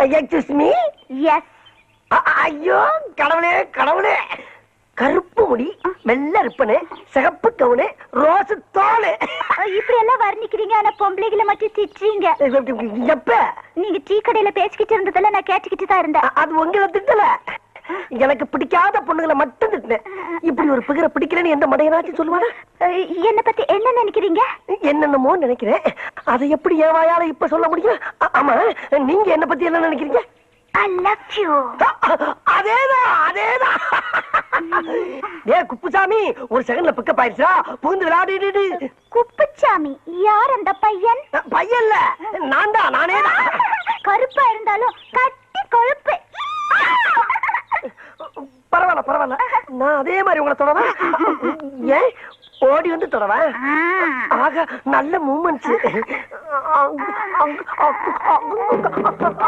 Excuse me. S. ஐயோ கடவுளே கடவுளே, கருப்பு முடி, வெள்ள இருப்பனு, சிகப்பு கவுனு, ரோஸ் தோலு. இப்படி எல்லாம் வர்ணிக்கிறீங்க, ஆனா பொம்பளைகளை மட்டும் திட்டுறீங்க. எப்ப நீங்க டீ கடையில பேசிக்கிட்டு இருந்ததெல்லாம் நான் கேட்டுக்கிட்டு தான் இருந்தேன். அது உங்களை திட்டல, எனக்கு பிடிக்காத பொண்ணுங்களை மட்டும் திட்டினேன். இப்படி ஒரு பிகரை பிடிக்கலன்னு எந்த மடையனாச்சும் சொல்லுவானா? என்ன பத்தி என்ன நினைக்கிறீங்க? என்னென்னமோ நினைக்கிறேன், அதை எப்படி என் வாயால இப்ப சொல்ல முடியும்? ஆமா, நீங்க என்ன பத்தி என்ன நினைக்கிறீங்க? I love you. அதேதான் அதேதான். டேய் குப்புசாமி, ஒரு செகண்ட்ல பிக்கப் ஆயிடுச்சா, புகுந்து விளையாடிடு. குப்புசாமி யார் அந்த பையன்? பையன்ல நான் தான், நானே தான். கருப்பா இருந்தாலும் கட்டி கொழுப்பு. பரவாயில்ல பரவாயில்ல, நான் அதே மாதிரி உங்களை தொடவா. ஏன் ஓடி வந்து தொடவா? ஆக நல்ல மூமெண்ட்ஸ்.